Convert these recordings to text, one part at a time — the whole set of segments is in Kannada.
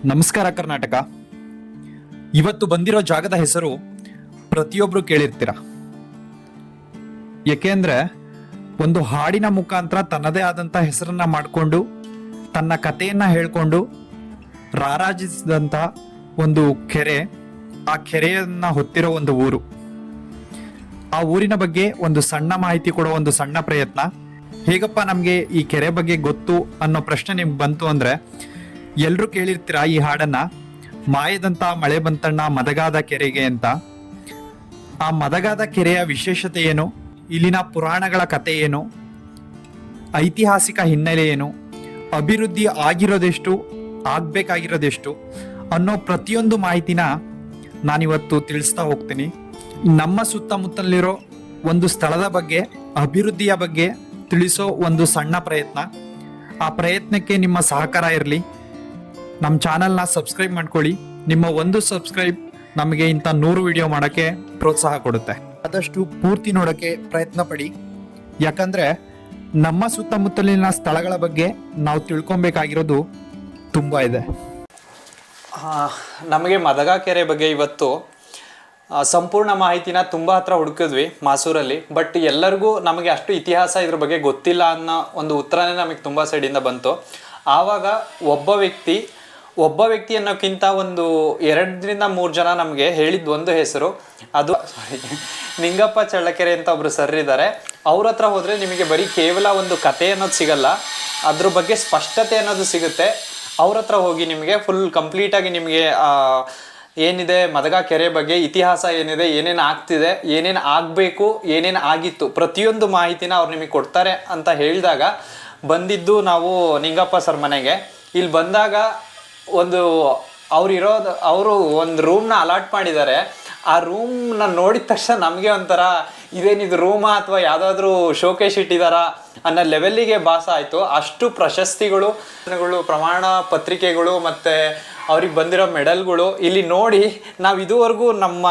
ನಮಸ್ಕಾರ ಕರ್ನಾಟಕ. ಇವತ್ತು ಬಂದಿರೋ ಜಾಗದ ಹೆಸರು ಪ್ರತಿಯೊಬ್ರು ಕೇಳಿರ್ತೀರ. ಏಕೆಂದ್ರೆ ಒಂದು ಹಾಡಿನ ಮುಖಾಂತರ ತನ್ನದೇ ಆದಂತ ಹೆಸರನ್ನ ಮಾಡಿಕೊಂಡು ತನ್ನ ಕಥೆಯನ್ನ ಹೇಳ್ಕೊಂಡು ರಾರಾಜಿಸಿದಂತ ಒಂದು ಕೆರೆ, ಆ ಕೆರೆಯನ್ನ ಹೊತ್ತಿರೋ ಒಂದು ಊರು. ಆ ಊರಿನ ಬಗ್ಗೆ ಒಂದು ಸಣ್ಣ ಮಾಹಿತಿ ಕೊಡೋ ಒಂದು ಸಣ್ಣ ಪ್ರಯತ್ನ. ಹೇಗಪ್ಪ ನಮ್ಗೆ ಈ ಕೆರೆ ಬಗ್ಗೆ ಗೊತ್ತು ಅನ್ನೋ ಪ್ರಶ್ನೆ ನಿಮ್ಗೆ ಬಂತು ಅಂದ್ರೆ, ಎಲ್ರು ಕೇಳಿರ್ತೀರ ಈ ಹಾಡನ್ನ, ಮಾಯದಂತ ಮಳೆ ಬಂತಣ್ಣ ಮದಗಾದ ಕೆರೆಗೆ ಅಂತ. ಆ ಮದಗಾದ ಕೆರೆಯ ವಿಶೇಷತೆ ಏನು, ಇಲ್ಲಿನ ಪುರಾಣಗಳ ಕತೆ ಏನು, ಐತಿಹಾಸಿಕ ಹಿನ್ನೆಲೆ ಏನು, ಅಭಿವೃದ್ಧಿ ಆಗಿರೋದೆಷ್ಟು, ಆಗ್ಬೇಕಾಗಿರೋದೆಷ್ಟು ಅನ್ನೋ ಪ್ರತಿಯೊಂದು ಮಾಹಿತಿನ ನಾನಿವತ್ತು ತಿಳಿಸ್ತಾ ಹೋಗ್ತೀನಿ. ನಮ್ಮ ಸುತ್ತಮುತ್ತಲಿರೋ ಒಂದು ಸ್ಥಳದ ಬಗ್ಗೆ, ಅಭಿವೃದ್ಧಿಯ ಬಗ್ಗೆ ತಿಳಿಸೋ ಒಂದು ಸಣ್ಣ ಪ್ರಯತ್ನ. ಆ ಪ್ರಯತ್ನಕ್ಕೆ ನಿಮ್ಮ ಸಹಕಾರ ಇರಲಿ. ನಮ್ಮ ಚಾನಲ್ನ ಸಬ್ಸ್ಕ್ರೈಬ್ ಮಾಡ್ಕೊಳ್ಳಿ. ನಿಮ್ಮ ಒಂದು ಸಬ್ಸ್ಕ್ರೈಬ್ ನಮಗೆ ಇಂಥ 100 ವಿಡಿಯೋ ಮಾಡೋಕ್ಕೆ ಪ್ರೋತ್ಸಾಹ ಕೊಡುತ್ತೆ. ಆದಷ್ಟು ಪೂರ್ತಿ ನೋಡೋಕ್ಕೆ ಪ್ರಯತ್ನ ಪಡಿ. ಯಾಕಂದರೆ ನಮ್ಮ ಸುತ್ತಮುತ್ತಲಿನ ಸ್ಥಳಗಳ ಬಗ್ಗೆ ನಾವು ತಿಳ್ಕೊಬೇಕಾಗಿರೋದು ತುಂಬ ಇದೆ. ನಮಗೆ ಮದಗಾ ಕೆರೆ ಬಗ್ಗೆ ಇವತ್ತು ಸಂಪೂರ್ಣ ಮಾಹಿತಿನ ತುಂಬ ಹತ್ರ ಹುಡುಕಿದ್ವಿ ಮಾಸೂರಲ್ಲಿ. ಬಟ್ ಎಲ್ಲರಿಗೂ ನಮಗೆ ಅಷ್ಟು ಇತಿಹಾಸ ಇದ್ರ ಬಗ್ಗೆ ಗೊತ್ತಿಲ್ಲ ಅನ್ನೋ ಒಂದು ಉತ್ತರನೇ ನಮಗೆ ತುಂಬ ಸೈಡಿಂದ ಬಂತು. ಆವಾಗ ಒಬ್ಬ ವ್ಯಕ್ತಿ ಅನ್ನೋಕ್ಕಿಂತ ಒಂದು 2-3 ಜನ ನಮಗೆ ಹೇಳಿದ್ದು ಒಂದು ಹೆಸರು, ಅದು ನಿಂಗಪ್ಪ ಚಳ್ಳಕೆರೆ ಅಂತ ಒಬ್ರು ಸರ್ ಇದ್ದಾರೆ. ಅವ್ರ ಹತ್ರ ಹೋದರೆ ನಿಮಗೆ ಬರೀ ಕೇವಲ ಒಂದು ಕತೆ ಅನ್ನೋದು ಸಿಗಲ್ಲ, ಅದ್ರ ಬಗ್ಗೆ ಸ್ಪಷ್ಟತೆ ಅನ್ನೋದು ಸಿಗುತ್ತೆ. ಅವ್ರ ಹತ್ರ ಹೋಗಿ ನಿಮಗೆ ಫುಲ್ ಕಂಪ್ಲೀಟಾಗಿ ನಿಮಗೆ ಏನಿದೆ ಮದಗಾ ಕೆರೆ ಬಗ್ಗೆ ಇತಿಹಾಸ ಏನಿದೆ, ಏನೇನು ಆಗ್ತಿದೆ, ಏನೇನು ಆಗಬೇಕು, ಏನೇನು ಆಗಿತ್ತು, ಪ್ರತಿಯೊಂದು ಮಾಹಿತಿನ ಅವ್ರು ನಿಮಗೆ ಕೊಡ್ತಾರೆ ಅಂತ ಹೇಳಿದಾಗ ಬಂದಿದ್ದು ನಾವು ನಿಂಗಪ್ಪ ಸರ್ ಮನೆಗೆ. ಇಲ್ಲಿ ಬಂದಾಗ ಅವರು ಒಂದು ರೂಮ್ನ ಅಲಾಟ್ ಮಾಡಿದ್ದಾರೆ. ಆ ರೂಮ್ನ ನೋಡಿದ ತಕ್ಷಣ ನಮಗೆ ಒಂಥರ ಇದೇನಿದು ರೂಮಾ ಅಥವಾ ಯಾವುದಾದ್ರೂ ಶೋಕೇಶ್ ಇಟ್ಟಿದ್ದಾರಾ ಅನ್ನೋ ಲೆವೆಲ್ಲಿಗೆ ಭಾಸ ಆಯಿತು. ಅಷ್ಟು ಪ್ರಶಸ್ತಿಗಳು, ಪ್ರಮಾಣ ಪತ್ರಿಕೆಗಳು ಮತ್ತು ಅವ್ರಿಗೆ ಬಂದಿರೋ ಮೆಡಲ್ಗಳು ಇಲ್ಲಿ ನೋಡಿ ನಾವು ಇದುವರೆಗೂ ನಮ್ಮ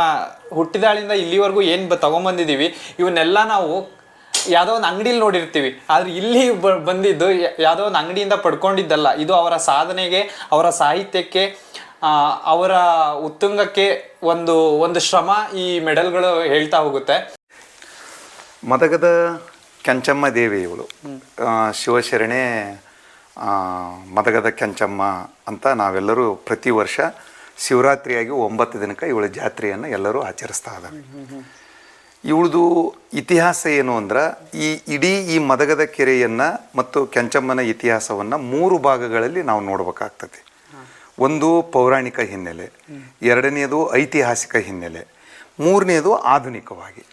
ಹುಟ್ಟಿದಾಳಿಂದ ಇಲ್ಲಿವರೆಗೂ ಏನು ತೊಗೊಂಬಂದಿದ್ದೀವಿ ಇವನ್ನೆಲ್ಲ ನಾವು ಯಾವುದೋ ಒಂದು ಅಂಗಡಿಲಿ ನೋಡಿರ್ತೀವಿ. ಆದರೆ ಇಲ್ಲಿ ಬಂದಿದ್ದು ಯಾವುದೋ ಒಂದು ಅಂಗಡಿಯಿಂದ ಪಡ್ಕೊಂಡಿದ್ದಲ್ಲ. ಇದು ಅವರ ಸಾಧನೆಗೆ, ಅವರ ಸಾಹಿತ್ಯಕ್ಕೆ, ಅವರ ಉತ್ತುಂಗಕ್ಕೆ ಒಂದು ಶ್ರಮ ಈ ಮೆಡಲ್ಗಳು ಹೇಳ್ತಾ ಹೋಗುತ್ತೆ. ಮದಗದ ಕೆಂಚಮ್ಮ ದೇವಿ ಇವಳು, ಶಿವಶರಣೆ ಮದಗದ ಕೆಂಚಮ್ಮ ಅಂತ ನಾವೆಲ್ಲರೂ ಪ್ರತಿ ವರ್ಷ ಶಿವರಾತ್ರಿಯಾಗಿ 9 ದಿನಕ್ಕೆ ಇವಳ ಜಾತ್ರೆಯನ್ನು ಎಲ್ಲರೂ ಆಚರಿಸ್ತಾ ಇದ್ದಾವೆ. ಇವಳದು ಇತಿಹಾಸ ಏನು ಅಂದ್ರೆ, ಈ ಮದಗದ ಕೆರೆಯನ್ನು ಮತ್ತು ಕೆಂಚಮ್ಮನ ಇತಿಹಾಸವನ್ನು 3 ಭಾಗಗಳಲ್ಲಿ ನಾವು ನೋಡ್ಬೇಕಾಗ್ತದೆ. ಒಂದು ಪೌರಾಣಿಕ ಹಿನ್ನೆಲೆ, 2ನೇದು ಐತಿಹಾಸಿಕ ಹಿನ್ನೆಲೆ, 3ನೇದು ಆಧುನಿಕವಾಗಿ.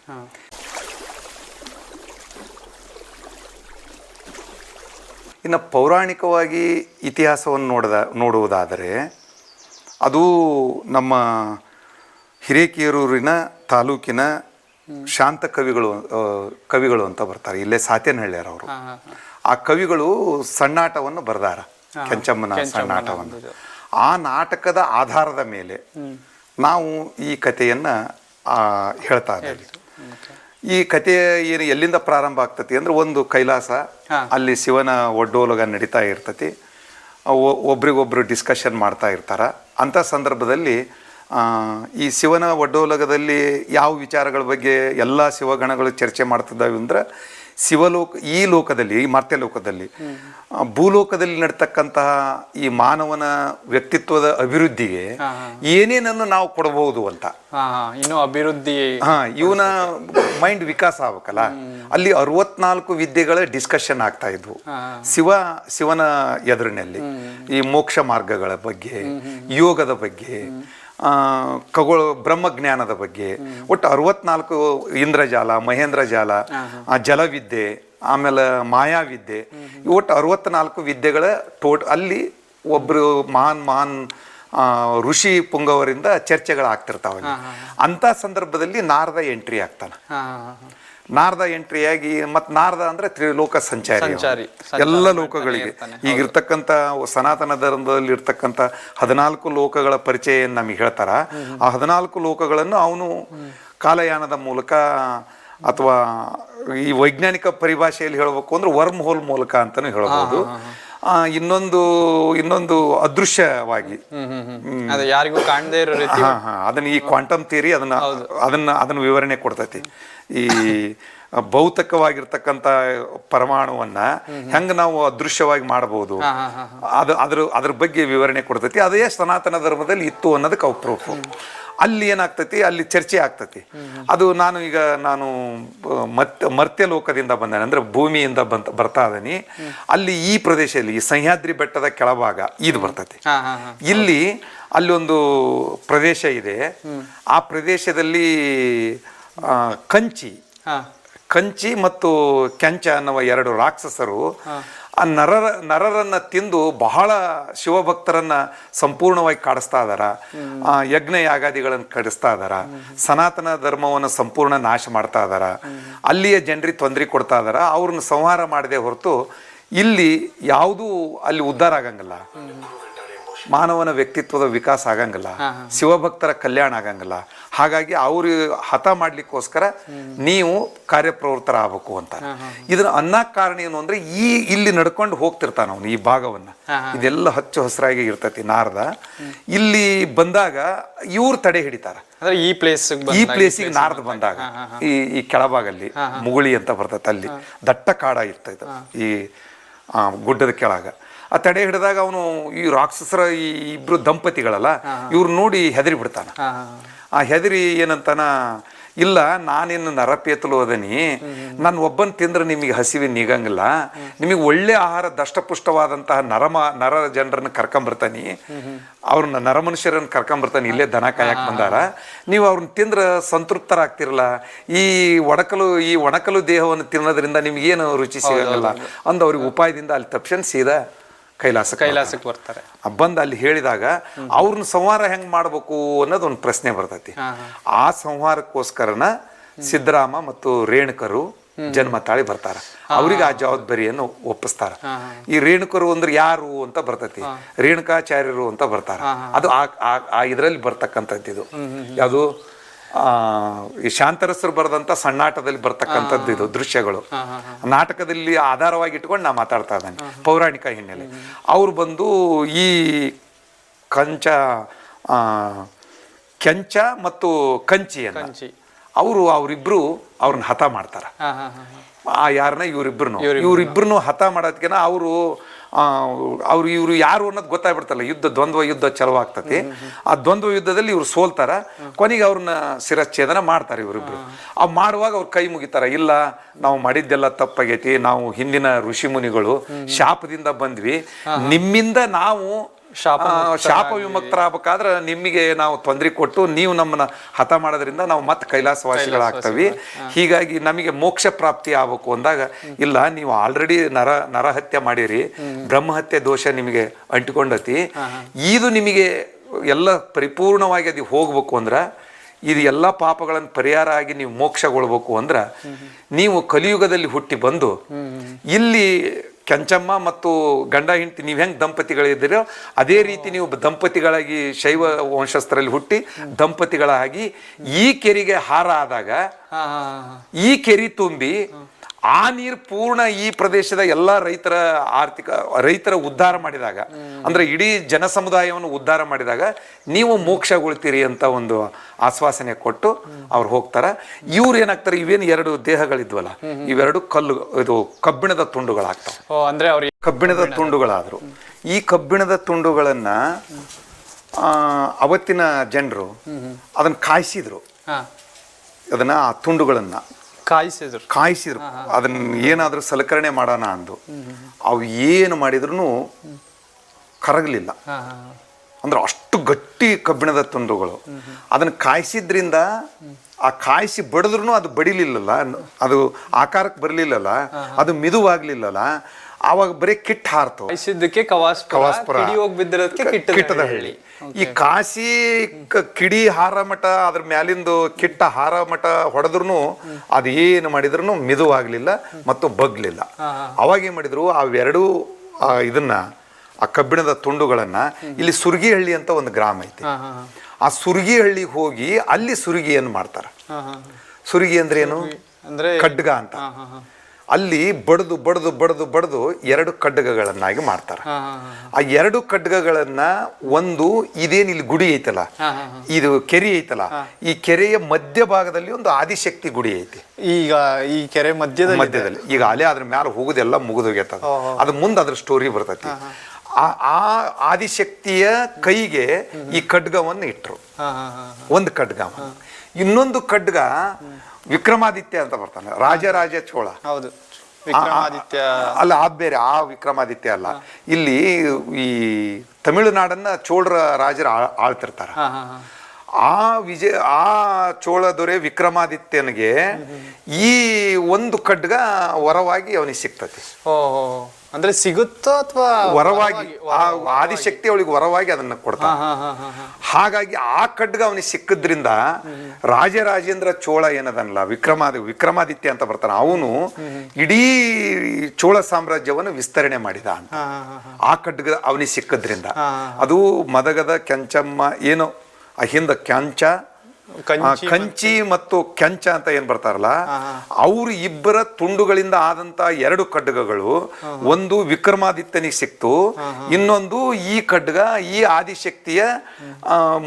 ಇನ್ನು ಪೌರಾಣಿಕವಾಗಿ ಇತಿಹಾಸವನ್ನು ನೋಡುವುದಾದರೆ ಅದು ನಮ್ಮ ಹಿರೇಕೆರೂರಿನ ತಾಲೂಕಿನ ಶಾಂತ ಕವಿಗಳು ಅಂತ ಬರ್ತಾರೆ. ಇಲ್ಲೇ ಸಾತೇನಹಳ್ಳಿಯರ್ ಅವರು. ಆ ಕವಿಗಳು ಸಣ್ಣಾಟವನ್ನು ಬರೆದಾರ, ಕೆಂಚಮ್ಮನ ಸಣ್ಣಾಟವನ್ನು. ಆ ನಾಟಕದ ಆಧಾರದ ಮೇಲೆ ನಾವು ಈ ಕಥೆಯನ್ನು ಹೇಳ್ತಾ ಇದ್ದೀವಿ. ಈ ಕಥೆ ಏನು ಎಲ್ಲಿಂದ ಪ್ರಾರಂಭ ಆಗ್ತತಿ ಅಂದ್ರೆ, ಒಂದು ಕೈಲಾಸ, ಅಲ್ಲಿ ಶಿವನ ಒಡ್ಡೋಲಗ ನಡೀತಾ ಇರ್ತತಿ. ಒಬ್ರಿಗೊಬ್ರು ಡಿಸ್ಕಷನ್ ಮಾಡ್ತಾ ಇರ್ತಾರ. ಅಂಥ ಸಂದರ್ಭದಲ್ಲಿ ಈ ಶಿವನ ಒಡ್ಡೋಲಗದಲ್ಲಿ ಯಾವ ವಿಚಾರಗಳ ಬಗ್ಗೆ ಎಲ್ಲ ಶಿವಗಣಗಳು ಚರ್ಚೆ ಮಾಡ್ತಿದ್ದಾವೆ ಅಂದ್ರೆ, ಈ ಲೋಕದಲ್ಲಿ, ಈ ಮರ್ತ್ಯ ಲೋಕದಲ್ಲಿ, ಭೂಲೋಕದಲ್ಲಿ ನಡ್ತಕ್ಕಂತಹ ಈ ಮಾನವನ ವ್ಯಕ್ತಿತ್ವದ ಅಭಿವೃದ್ಧಿಗೆ ಏನೇನನ್ನು ನಾವು ಕೊಡಬಹುದು ಅಂತ. ಇನ್ನು ಅಭಿವೃದ್ಧಿ, ಇವನ ಮೈಂಡ್ ವಿಕಾಸ ಆಗ್ಬೇಕಲ್ಲ. ಅಲ್ಲಿ 64 ವಿದ್ಯೆಗಳ ಡಿಸ್ಕಷನ್ ಆಗ್ತಾ ಇದ್ವು ಶಿವನ ಎದುರಿನಲ್ಲಿ. ಈ ಮೋಕ್ಷ ಮಾರ್ಗಗಳ ಬಗ್ಗೆ, ಯೋಗದ ಬಗ್ಗೆ, ಬ್ರಹ್ಮಜ್ಞಾನದ ಬಗ್ಗೆ, ಒಟ್ಟು 64 ಇಂದ್ರಜಾಲ, ಮಹೇಂದ್ರ ಜಾಲ, ಜಲವಿದ್ಯೆ, ಆಮೇಲೆ ಮಾಯಾವಿದ್ಯೆ, ಒಟ್ಟು 64 ವಿದ್ಯೆಗಳ ಅಲ್ಲಿ ಒಬ್ರು ಮಹಾನ್ ಋಷಿ ಪುಂಗವರಿಂದ ಚರ್ಚೆಗಳಾಗ್ತಿರ್ತಾವ. ಅಂತ ಸಂದರ್ಭದಲ್ಲಿ ನಾರದ ಎಂಟ್ರಿ ಆಗ್ತಾನ. ನಾರದ ಎಂಟ್ರಿಯಾಗಿ, ಮತ್ತು ನಾರದ ಅಂದ್ರೆ ತ್ರಿಲೋಕ ಸಂಚಾರಿ, ಎಲ್ಲ ಲೋಕಗಳಿಗೆ ಈಗಿರ್ತಕ್ಕಂಥ ಸನಾತನ ಧರ್ಮದಲ್ಲಿ ಇರ್ತಕ್ಕಂಥ 14 ಲೋಕಗಳ ಪರಿಚಯ ನಮಗೆ ಹೇಳ್ತಾರ. ಆ 14 ಲೋಕಗಳನ್ನು ಅವನು ಕಾಲಯಾನದ ಮೂಲಕ ಅಥವಾ ಈ ವೈಜ್ಞಾನಿಕ ಪರಿಭಾಷೆಯಲ್ಲಿ ಹೇಳಬೇಕು ಅಂದ್ರೆ ವರ್ಮ್ ಹೋಲ್ ಮೂಲಕ ಅಂತಾನು ಹೇಳಬಹುದು. ಇನ್ನೊಂದು ಇನ್ನೊಂದು ಅದೃಶ್ಯವಾಗಿ ಅದು ಯಾರಿಗೂ ಕಾಣದೇ ಇರೋ ರೀತಿ. ಅದನ್ನ ಈ ಕ್ವಾಂಟಮ್ ಥಿಯರಿ ಅದನ್ನ ವಿವರಣೆ ಕೊಡ್ತೈತಿ. ಈ ಭೌತಿಕವಾಗಿರ್ತಕ್ಕಂಥ ಪರಮಾಣುವನ್ನ ಹೆಂಗ ನಾವು ಅದೃಶ್ಯವಾಗಿ ಮಾಡಬಹುದು ಅದ್ರ ಬಗ್ಗೆ ವಿವರಣೆ ಕೊಡ್ತೈತಿ. ಅದೇ ಸನಾತನ ಧರ್ಮದಲ್ಲಿ ಇತ್ತು ಅನ್ನೋದಕ್ಕೆ ಅವು ಪ್ರೂಫ್. ಅಲ್ಲಿ ಏನಾಗ್ತೈತಿ, ಅಲ್ಲಿ ಚರ್ಚೆ ಆಗ್ತೈತಿ. ಅದು ನಾನು ಮರ್ತ್ಯ ಲೋಕದಿಂದ ಬಂದೇನೆ, ಅಂದ್ರೆ ಭೂಮಿಯಿಂದ ಬರ್ತಾ ಇದೀನಿ. ಅಲ್ಲಿ ಈ ಪ್ರದೇಶದಲ್ಲಿ ಈ ಸಹ್ಯಾದ್ರಿ ಬೆಟ್ಟದ ಕೆಳಭಾಗ ಇದು ಬರ್ತೈತಿ. ಅಲ್ಲಿ ಒಂದು ಪ್ರದೇಶ ಇದೆ. ಆ ಪ್ರದೇಶದಲ್ಲಿ ಕಂಚಿ ಮತ್ತು ಕೆಂಚ ಅನ್ನುವ ಎರಡು ರಾಕ್ಷಸರು ಆ ನರರನ್ನ ತಿಂದು ಬಹಳ ಶಿವಭಕ್ತರನ್ನ ಸಂಪೂರ್ಣವಾಗಿ ಕಾಡಿಸ್ತಾ ಇದಾರ. ಯಜ್ಞ ಯಾಗಾದಿಗಳನ್ನು ಕಡಿಸ್ತಾ ಇದಾರ. ಸನಾತನ ಧರ್ಮವನ್ನು ಸಂಪೂರ್ಣ ನಾಶ ಮಾಡ್ತಾ ಇದಾರ. ಅಲ್ಲಿಯ ಜನರಿಗೆ ತೊಂದರೆ ಕೊಡ್ತಾ ಇದಾರ. ಅವ್ರನ್ನ ಸಂಹಾರ ಮಾಡದೆ ಹೊರತು ಇಲ್ಲಿ ಯಾವುದೂ ಅಲ್ಲಿ ಉದ್ಧಾರ ಆಗಂಗಿಲ್ಲ. ಮಾನವನ ವ್ಯಕ್ತಿತ್ವದ ವಿಕಾಸ ಆಗಂಗಿಲ್ಲ. ಶಿವಭಕ್ತರ ಕಲ್ಯಾಣ ಆಗಂಗಿಲ್ಲ. ಹಾಗಾಗಿ ಅವ್ರು ಹತ ಮಾಡ್ಲಿಕ್ಕೋಸ್ಕರ ನೀವು ಕಾರ್ಯಪ್ರವೃತ್ತರ ಆಗ್ಬೇಕು ಅಂತ. ಇದನ್ನ ಅನ್ನಕ್ಕೆ ಕಾರಣ ಏನು ಅಂದ್ರೆ ಇಲ್ಲಿ ನಡ್ಕೊಂಡು ಹೋಗ್ತಿರ್ತಾನ ಅವನು ಈ ಭಾಗವನ್ನ. ಇದೆಲ್ಲ ಹಚ್ಚು ಹಸಿರಾಗಿ ಇರ್ತೈತಿ ನಾರದ. ಇಲ್ಲಿ ಬಂದಾಗ ಇವ್ರು ತಡೆ ಹಿಡಿತಾರ. ಈ ಪ್ಲೇಸಿಗೆ ನಾರದ ಬಂದಾಗ ಈ ಕೆಳಭಾಗಲ್ಲಿ ಮುಗುಳಿ ಅಂತ ಬರ್ತೈತೆ. ಅಲ್ಲಿ ದಟ್ಟ ಕಾಡ ಇರ್ತೈತೆ ಈ ಗುಡ್ಡದ ಕೆಳಗ. ಆ ತಡೆ ಹಿಡಿದಾಗ ಅವನು ಈ ರಾಕ್ಷಸರ ಈ ಇಬ್ರು ದಂಪತಿಗಳಲ್ಲ, ಇವ್ರು ನೋಡಿ ಹೆದರಿ ಬಿಡ್ತಾನ. ಆ ಹೆದರಿ ಏನಂತಾನ, ಇಲ್ಲ ನಾನಿನ್ನು ನರಪೇತಲು ಅದನಿ, ನಾನು ಒಬ್ಬನ್ ತಿಂದ್ರೆ ನಿಮಗೆ ಹಸಿವೆ ನೀಗಂಗಿಲ್ಲ, ನಿಮಗೆ ಒಳ್ಳೆ ಆಹಾರ ದಷ್ಟಪುಷ್ಟವಾದಂತಹ ನರ ಜನರನ್ನ ಕರ್ಕೊಂಬರ್ತಾನಿ, ಅವ್ರನ್ನ ನರ ಮನುಷ್ಯರನ್ನ ಕರ್ಕೊಂಬರ್ತಾನೆ. ಇಲ್ಲೇ ದನ ಕಾಯಕ್ ಬಂದಾರ, ನೀವು ಅವ್ರನ್ನ ತಿಂದ್ರೆ ಸಂತೃಪ್ತರಾಗ್ತಿರಲ್ಲ. ಈ ಒಣಕಲು ದೇಹವನ್ನು ತಿನ್ನೋದ್ರಿಂದ ನಿಮ್ಗೇನು ರುಚಿ ಸಿಗಂಗಿಲ್ಲ ಅಂದ ಅವ್ರಿಗೆ ಉಪಾಯದಿಂದ ಅಲ್ಲಿ ತಪ್ಪಿಸಿ ಸೀದಾ ಕೈಲಾಸಕ್ಕೆ ಬರ್ತಾರೆ. ಬಂದು ಅಲ್ಲಿ ಹೇಳಿದಾಗ ಅವ್ರನ್ನ ಸಂಹಾರ ಹೆಂಗ್ ಮಾಡ್ಬೇಕು ಅನ್ನೋದು ಒಂದು ಪ್ರಶ್ನೆ ಬರ್ತೈತಿ. ಆ ಸಂಹಾರಕ್ಕೋಸ್ಕರನ ಸಿದ್ದರಾಮ ಮತ್ತು ರೇಣುಕರು ಜನ್ಮ ತಾಳಿ ಬರ್ತಾರ. ಅವ್ರಿಗೆ ಆ ಜವಾಬ್ದಾರಿಯನ್ನು ಒಪ್ಪಿಸ್ತಾರ. ಈ ರೇಣುಕರು ಅಂದ್ರೆ ಯಾರು ಅಂತ ಬರ್ತೈತಿ, ರೇಣುಕಾಚಾರ್ಯರು ಅಂತ ಬರ್ತಾರ. ಅದು ಆ ಇದರಲ್ಲಿ ಬರ್ತಕ್ಕಂಥದ್ದು. ಇದು ಯಾವುದು ಈ ಶಾಂತರಸರು ಬರೆದಂತ ಸಣ್ಣಾಟದಲ್ಲಿ ಬರ್ತಕ್ಕಂಥದ್ದು ಇದು ದೃಶ್ಯಗಳು. ನಾಟಕದಲ್ಲಿ ಆಧಾರವಾಗಿ ಇಟ್ಕೊಂಡು ನಾ ಮಾತಾಡ್ತಾ ಇದ್ದಾನೆ, ಪೌರಾಣಿಕ ಹಿನ್ನೆಲೆ. ಅವ್ರು ಬಂದು ಈ ಕೆಂಚ ಮತ್ತು ಕಂಚಿಯನ್ನ ಅವರಿಬ್ರು ಅವ್ರನ್ನ ಹತ ಮಾಡ್ತಾರ. ಯಾರನ್ನ ಇವ್ರಿಬ್ರು ಹತ ಮಾಡೋದಕ್ಕಿಂತ ಇವ್ರು ಯಾರು ಅನ್ನೋದು ಗೊತ್ತಾಗ್ಬಿಡ್ತಲ್ಲ. ದ್ವಂದ್ವ ಯುದ್ಧ ಚಲವಾಗ್ತತಿ. ಆ ದ್ವಂದ್ವ ಯುದ್ಧದಲ್ಲಿ ಇವ್ರು ಸೋಲ್ತಾರ. ಕೊನೆಗೆ ಅವ್ರನ್ನ ಶಿರಚ್ಛೇದನ ಮಾಡ್ತಾರೆ ಇವರಿಬ್ರು. ಮಾಡುವಾಗ ಅವ್ರು ಕೈ ಮುಗಿತಾರ, ಇಲ್ಲ ನಾವು ಮಾಡಿದ್ದೆಲ್ಲ ತಪ್ಪಾಗೈತಿ, ನಾವು ಹಿಂದಿನ ಋಷಿ ಮುನಿಗಳು ಶಾಪದಿಂದ ಬಂದ್ವಿ, ನಿಮ್ಮಿಂದ ನಾವು ಶಾಪ ವಿಮುಕ್ತರಾಗಬೇಕಾದ್ರೆ ನಿಮಗೆ ನಾವು ತೊಂದರೆ ಕೊಟ್ಟು ನೀವು ನಮ್ಮನ್ನ ಹತ ಮಾಡೋದ್ರಿಂದ ನಾವು ಮತ್ತೆ ಕೈಲಾಸವಾಸಿಗಳಾಗ್ತವಿ. ಹೀಗಾಗಿ ನಮಗೆ ಮೋಕ್ಷ ಪ್ರಾಪ್ತಿ ಆಗ್ಬೇಕು ಅಂದಾಗ, ಇಲ್ಲ ನೀವು ಆಲ್ರೆಡಿ ನರಹತ್ಯೆ ಮಾಡಿರಿ, ಬ್ರಹ್ಮಹತ್ಯೆ ದೋಷ ನಿಮಗೆ ಅಂಟಿಕೊಂಡತಿ, ಇದು ನಿಮಗೆ ಎಲ್ಲ ಪರಿಪೂರ್ಣವಾಗಿ ಅದು ಹೋಗ್ಬೇಕು ಅಂದ್ರ, ಇದು ಎಲ್ಲ ಪಾಪಗಳನ್ನು ಪರಿಹಾರ ಆಗಿ ನೀವು ಮೋಕ್ಷಗೊಳ್ಬೇಕು ಅಂದ್ರ, ನೀವು ಕಲಿಯುಗದಲ್ಲಿ ಹುಟ್ಟಿ ಬಂದು ಇಲ್ಲಿ ಕೆಂಚಮ್ಮ ಮತ್ತು ಗಂಡ ಹೆಂಡತಿ ನೀವು ಹೆಂಗೆ ದಂಪತಿಗಳಿದ್ದೀರೋ ಅದೇ ರೀತಿ ನೀವು ದಂಪತಿಗಳಾಗಿ ಶೈವ ವಂಶಸ್ಥರಲ್ಲಿ ಹುಟ್ಟಿ ದಂಪತಿಗಳಾಗಿ ಈ ಕೆರೆಗೆ ಹಾರ ಆದಾಗ ಈ ಕೆರೆ ತುಂಬಿ ಆ ನೀರು ಪೂರ್ಣ ಈ ಪ್ರದೇಶದ ಎಲ್ಲ ರೈತರ ಉದ್ಧಾರ ಮಾಡಿದಾಗ, ಅಂದ್ರೆ ಇಡೀ ಜನ ಸಮುದಾಯವನ್ನು ಉದ್ಧಾರ ಮಾಡಿದಾಗ ನೀವು ಮೋಕ್ಷಗೊಳ್ತೀರಿ ಅಂತ ಒಂದು ಆಶ್ವಾಸನೆ ಕೊಟ್ಟು ಅವ್ರು ಹೋಗ್ತಾರ. ಇವ್ರು ಏನಾಗ್ತಾರೆ, ಇವೇನು ಎರಡು ದೇಹಗಳಿದ್ವಲ್ಲ, ಇವೆರಡು ಕಬ್ಬಿಣದ ತುಂಡುಗಳಾಗ್ತಾವ. ಅಂದ್ರೆ ಅವ್ರಿಗೆ ಕಬ್ಬಿಣದ ತುಂಡುಗಳಾದ್ರು. ಈ ಕಬ್ಬಿಣದ ತುಂಡುಗಳನ್ನ ಅವತ್ತಿನ ಜನರು ಅದನ್ನ ಕಾಯಿಸಿದ್ರು. ಅದನ್ನ ಆ ತುಂಡುಗಳನ್ನ ಕಾಯಿಸಿದ್ರು. ಅದನ್ನ ಏನಾದ್ರೂ ಸಲಕರಣೆ ಮಾಡೋಣ ಅಂದು ಅವು ಏನು ಮಾಡಿದ್ರು ಕರಗಲಿಲ್ಲ. ಅಂದ್ರೆ ಅಷ್ಟು ಗಟ್ಟಿ ಕಬ್ಬಿಣದ ತುಂಡುಗಳು. ಅದನ್ನ ಕಾಯಿಸಿದ್ರಿಂದ ಆ ಕಾಯಿಸಿ ಬಡಿದ್ರು ಅದು ಬಡಿಲಿಲ್ಲಲ್ಲ, ಅದು ಆಕಾರಕ್ಕೆ ಬರಲಿಲ್ಲಲ್ಲ, ಅದು ಮಿದುವಾಗ್ಲಿಲ್ಲಲ್ಲ. ಆವಾಗ ಬರೀ ಕಿಟ್ ಹಾರ್ತವ. ಕವಾಸ್ಪುರ ಕಿಟ್ಟದ ಹಳ್ಳಿ. ಈ ಕಾಸಿ ಕಿಡಿ ಹಾರ ಮಠ ಅದ್ರ ಮ್ಯಾಲಿಂದು ಕಿಟ್ಟ ಹಾರ ಮಠ ಹೊಡೆದ್ರು ಅದೇನು ಮಾಡಿದ್ರು ಮಿದುವಾಗ್ಲಿಲ್ಲ ಮತ್ತು ಬಗ್ಲಿಲ್ಲ. ಅವಾಗ ಏನ್ ಮಾಡಿದ್ರು, ಅವೆರಡೂ ಇದನ್ನ ಆ ಕಬ್ಬಿಣದ ತುಂಡುಗಳನ್ನ, ಇಲ್ಲಿ ಸುರ್ಗಿಹಳ್ಳಿ ಅಂತ ಒಂದು ಗ್ರಾಮ ಐತಿ, ಆ ಸುರ್ಗಿಹಳ್ಳಿಗೆ ಹೋಗಿ ಅಲ್ಲಿ ಸುರ್ಗಿಯನ್ನು ಮಾಡ್ತಾರ. ಸುರ್ಗಿ ಅಂದ್ರೆ ಏನು, ಖಡ್ಗ ಅಂತ. ಅಲ್ಲಿ ಬಡ್ದು ಬಡ್ದು ಬಡ್ದು ಬಡ್ದು 2 ಖಡ್ಗಗಳನ್ನಾಗಿ ಮಾಡ್ತಾರೆ. ಆ 2 ಖಡ್ಗಗಳನ್ನ ಒಂದು ಇದೇನು ಇಲ್ಲಿ ಗುಡಿ ಐತಲ್ಲ, ಇದು ಕೆರೆ ಐತಲ್ಲ, ಈ ಕೆರೆಯ ಮಧ್ಯಭಾಗದಲ್ಲಿ ಒಂದು ಆದಿಶಕ್ತಿ ಗುಡಿ ಐತಿ. ಈಗ ಈ ಕೆರೆ ಮಧ್ಯದಲ್ಲಿ ಈಗ ಅಲೆ ಅದ್ರ ಮ್ಯಾಲ ಹೋಗುದೆಲ್ಲ ಮುಗಿದೋಗ್ಯದ. ಅದ್ರ ಮುಂದೆ ಅದ್ರ ಸ್ಟೋರಿ ಬರ್ತೈತಿ. ಆ ಆದಿಶಕ್ತಿಯ ಕೈಗೆ ಈ ಖಡ್ಗವನ್ನು ಇಟ್ರು, ಒಂದು ಖಡ್ಗ. ಇನ್ನೊಂದು ಖಡ್ಗ ವಿಕ್ರಮಾದಿತ್ಯ ಅಂತ ಬರ್ತಾನೆ, ರಾಜರಾಜ ಚೋಳ. ಹೌದು, ವಿಕ್ರಮಾದಿತ್ಯ ಅಲ್ಲ, ಬೇರೆ ಆ ವಿಕ್ರಮಾದಿತ್ಯ ಅಲ್ಲ. ಇಲ್ಲಿ ಈ ತಮಿಳುನಾಡನ್ನ ಚೋಳರ ರಾಜರು ಆಳ್ತಿರ್ತಾರ. ಆ ಚೋಳ ದೊರೆ ವಿಕ್ರಮಾದಿತ್ಯನಿಗೆ ಈ ಒಂದು ಖಡ್ಗ ವರವಾಗಿ ಅವನಿಗೆ ಸಿಗ್ತತಿ. ಅಂದ್ರೆ ಸಿಗುತ್ತೋ ಅಥವಾ ವರವಾಗಿ ಆದಿಶಕ್ತಿ ಅವಳಿಗೆ ವರವಾಗಿ ಅದನ್ನ ಕೊಡ್ತಾನೆ. ಹಾಗಾಗಿ ಆ ಖಡ್ಗ ಅವನಿಗೆ ಸಿಕ್ಕಿದ್ರಿಂದ ರಾಜರಾಜೇಂದ್ರ ಚೋಳ ಏನದಲ್ಲ, ವಿಕ್ರಮಾದಿತ್ಯ ಅಂತ ಬರ್ತಾನೆ, ಅವನು ಇಡೀ ಚೋಳ ಸಾಮ್ರಾಜ್ಯವನ್ನು ವಿಸ್ತರಣೆ ಮಾಡಿದ ಅಂತ. ಆ ಖಡ್ಗ ಅವನಿಗೆ ಸಿಕ್ಕಿದ್ರಿಂದ ಅದು ಮದಗದ ಕೆಂಚಮ್ಮ ಏನೋ ಹಿಂದ ಕಂಚಿ ಮತ್ತು ಕೆಂಚ ಅಂತ ಏನ್ ಬರ್ತಾರಲ್ಲ, ಅವರು ಇಬ್ಬರ ತುಂಡುಗಳಿಂದ ಆದಂತ 2 ಖಡ್ಗಗಳು, ಒಂದು ವಿಕ್ರಮಾದಿತ್ಯನಿಗೆ ಸಿಕ್ತು, ಇನ್ನೊಂದು ಈ ಖಡ್ಗ ಈ ಆದಿಶಕ್ತಿಯ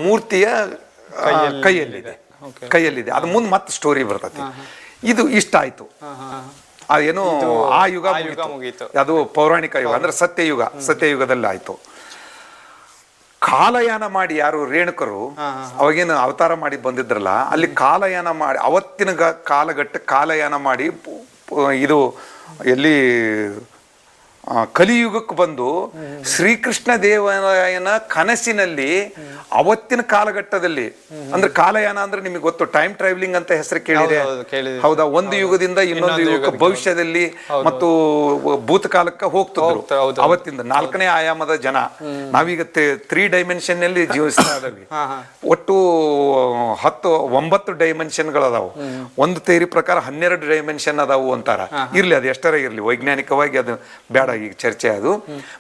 ಮೂರ್ತಿಯ ಕೈಯಲ್ಲಿದೆ. ಅದು ಮುಂದೆ ಮತ್ತೆ ಸ್ಟೋರಿ ಬರ್ತತಿ. ಇದು ಇಷ್ಟ ಆಯ್ತು. ಅದೇನು ಆ ಯುಗ ಮುಗೀತು. ಅದು ಪೌರಾಣಿಕ ಯುಗ ಅಂದ್ರೆ ಸತ್ಯಯುಗದಲ್ಲಿ ಆಯ್ತು. ಕಾಲಯಾನ ಮಾಡಿ ಯಾರು ರೇಣುಕರು ಅವಾಗೇನು ಅವತಾರ ಮಾಡಿ ಬಂದಿದ್ರಲ್ಲ, ಅಲ್ಲಿ ಕಾಲಯಾನ ಮಾಡಿ ಅವತ್ತಿನ ಕಾಲಘಟ್ಟ ಕಾಲಯಾನ ಮಾಡಿ ಇದು ಎಲ್ಲಿ ಕಲಿಯುಗಕ್ಕೆ ಬಂದು ಶ್ರೀಕೃಷ್ಣ ದೇವರಾಯನ ಕನಸಿನಲ್ಲಿ ಅವತ್ತಿನ ಕಾಲಘಟ್ಟದಲ್ಲಿ, ಅಂದ್ರೆ ಕಾಲಯಾನ ಅಂದ್ರೆ ನಿಮಗೆ ಗೊತ್ತು, ಟೈಮ್ ಟ್ರಾವೆಲಿಂಗ್ ಅಂತ ಹೆಸರು ಕೇಳಿದೆ ಹೌದಾ? ಒಂದು ಯುಗದಿಂದ ಇನ್ನೊಂದು ಯುಗಕ್ಕೆ ಭವಿಷ್ಯದಲ್ಲಿ ಮತ್ತು ಭೂತಕಾಲಕ್ಕೆ ಹೋಗ್ತಿದ್ರು. ಅವತ್ತಿಂದ 4ನೇ ಆಯಾಮದ ಜನ. ನಾವೀಗ 3 ಡೈಮೆನ್ಷನ್ ನಲ್ಲಿ ಜೀವಿಸ್ತಾ ಇದ್ದೀವಿ. ಒಟ್ಟು 9 ಡೈಮೆನ್ಷನ್ಗಳು ಅದಾವು. ಒಂದು ಥಿಯರಿ ಪ್ರಕಾರ 12 ಡೈಮೆನ್ಷನ್ ಅದಾವು ಅಂತಾರ. ಇರ್ಲಿ, ಅದು ಎಷ್ಟರ ಇರ್ಲಿ, ವೈಜ್ಞಾನಿಕವಾಗಿ ಅದು ಬೇಡ ಈಗ ಚರ್ಚೆ ಅದು.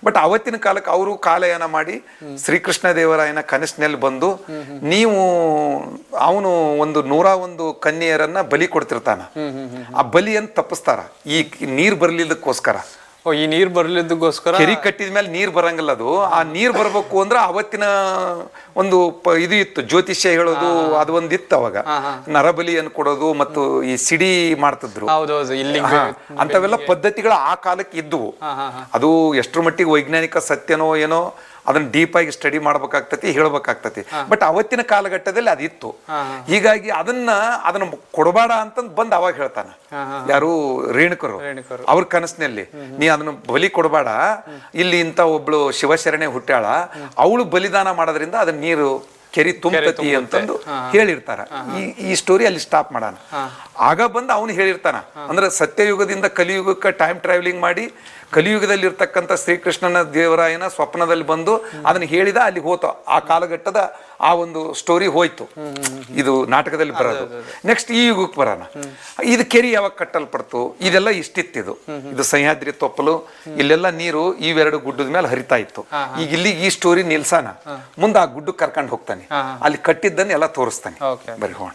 ಬಟ್ ಅವತ್ತಿನ ಕಾಲಕ್ಕೆ ಅವರು ಕಾಲಯಾನ ಮಾಡಿ ಶ್ರೀಕೃಷ್ಣ ದೇವರಾಯನ ಕನಸಿನಲ್ಲಿ ಬಂದು, ನೀವು ಅವನು 101 ಕನ್ಯೆಯರನ್ನ ಬಲಿ ಕೊಡ್ತಿರ್ತಾನ, ಆ ಬಲಿಯನ್ನು ತಪ್ಪಿಸ್ತಾರ ಈ ನೀರ್ ಬರ್ಲಿದ್ದಕ್ಕೋಸ್ಕರ. ಈ ನೀರ್ ಬರ್ಲಿದ್ದಕ್ಕೋಸ್ಕರ ಕೆರಿ ಕಟ್ಟಿದ ಮೇಲೆ ನೀರ್ ಬರಂಗಿಲ್ಲ. ಅದು ಆ ನೀರ್ ಬರ್ಬೇಕು ಅಂದ್ರೆ ಅವತ್ತಿನ ಒಂದು ಇದು ಇತ್ತು, ಜ್ಯೋತಿಷ್ಯ ಹೇಳೋದು ಅದು ಒಂದ್ ಇತ್ತು. ಅವಾಗ ನರಬಲಿಯನ್ನು ಕೊಡೋದು ಮತ್ತು ಈ ಸಿಡಿ ಮಾಡ್ತಿದ್ರು, ಅಂತವೆಲ್ಲ ಪದ್ಧತಿಗಳು ಆ ಕಾಲಕ್ಕೆ ಇದ್ದುವು. ಅದು ಎಷ್ಟರ ಮಟ್ಟಿಗೆ ವೈಜ್ಞಾನಿಕ ಸತ್ಯನೋ ಏನೋ ಅದನ್ನ ಡೀಪ್ ಆಗಿ ಸ್ಟಡಿ ಮಾಡ್ಬೇಕಾಗ್ತತಿ, ಹೇಳ್ಬೇಕಾಗ್ತತಿ. ಬಟ್ ಅವತ್ತಿನ ಕಾಲಘಟ್ಟದಲ್ಲಿ ಅದಿತ್ತು. ಹೀಗಾಗಿ ಅದನ್ನ ಕೊಡಬೇಡ ಅಂತಂದ್ ಬಂದ್ ಅವಾಗ ಹೇಳ್ತಾನ ಯಾರು, ರೇಣುಕರು. ಅವ್ರ ಕನಸಿನಲ್ಲಿ ನೀ ಅದನ್ನ ಬಲಿ ಕೊಡಬೇಡ, ಇಲ್ಲಿ ಇಂತ ಒಬ್ಳು ಶಿವಶರಣೆ ಹುಟ್ಟಾಳ, ಅವಳು ಬಲಿದಾನ ಮಾಡೋದ್ರಿಂದ ಅದನ್ನ ನೀರು ಕೆರಿ ತುಂಬತತಿ ಅಂತಂದು ಹೇಳಿರ್ತಾರ. ಈ ಸ್ಟೋರಿ ಅಲ್ಲಿ ಸ್ಟಾಪ್ ಮಾಡೋಣ. ಆಗ ಬಂದು ಅವನು ಹೇಳಿರ್ತಾನ, ಅಂದ್ರೆ ಸತ್ಯಯುಗದಿಂದ ಕಲಿಯುಗಕ್ಕೆ ಟೈಮ್ ಟ್ರಾವೆಲಿಂಗ್ ಮಾಡಿ ಕಲಿಯುಗದಲ್ಲಿ ಇರ್ತಕ್ಕಂಥ ಶ್ರೀಕೃಷ್ಣನ ದೇವರಾಯನ ಸ್ವಪ್ನದಲ್ಲಿ ಬಂದು ಅದನ್ನ ಹೇಳಿದ, ಅಲ್ಲಿ ಹೋತು. ಆ ಕಾಲಘಟ್ಟದ ಆ ಒಂದು ಸ್ಟೋರಿ ಹೋಯ್ತು. ಇದು ನಾಟಕದಲ್ಲಿ ಬರೋದು. ನೆಕ್ಸ್ಟ್ ಈ ಯುಗಕ್ಕೆ ಬರೋಣ. ಇದು ಕೆರೆ ಯಾವಾಗ ಕಟ್ಟಲ್ಪಡ್ತು, ಇದೆಲ್ಲ ಇಷ್ಟಿತ್ತಿದು. ಇದು ಸಹ್ಯಾದ್ರಿ ತೊಪ್ಪಲು, ಇಲ್ಲೆಲ್ಲ ನೀರು ಇವೆರಡು ಗುಡ್ಡದ ಮೇಲೆ ಹರಿತಾ ಇತ್ತು. ಈಗ ಇಲ್ಲಿ ಈ ಸ್ಟೋರಿ ನಿಲ್ಸಾನ, ಮುಂದೆ ಆ ಗುಡ್ಡಕ್ಕೆ ಕರ್ಕೊಂಡು ಹೋಗ್ತಾನೆ, ಅಲ್ಲಿ ಕಟ್ಟಿದ್ದನ್ನ ಎಲ್ಲ ತೋರಿಸ್ತಾನೆ. ಬರೀ ಹೋಣ.